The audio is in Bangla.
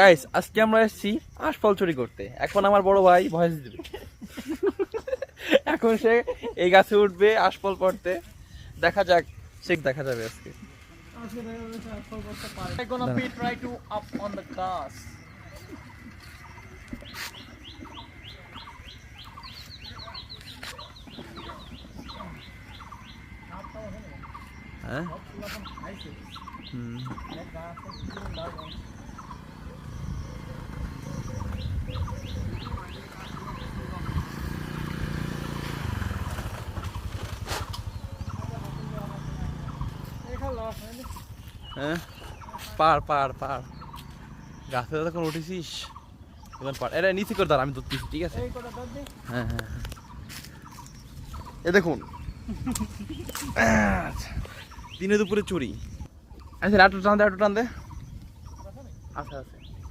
গাইস আজকে আমরা এসেছি আশফল চুরি করতে। এখন আমার বড় ভাই ভয়েস দিবে। এখন সে এই গাছে উঠবে আশফল পড়তে। দেখা যাক, সে দেখা যাবে আজকে। I'm gonna be try to up on the gas. হ্যাঁ হ্যাঁ পার পার পার গাছে তখন উঠেছিস এবার পার। এটা নিচে করে দাঁড়া, আমি ধরতেছি, ঠিক আছে? হ্যাঁ হ্যাঁ হ্যাঁ, এ দেখুন দিনে দুপুরে চুরি। আচ্ছা আটু টান দে, আটু টান দে। আচ্ছা আচ্ছা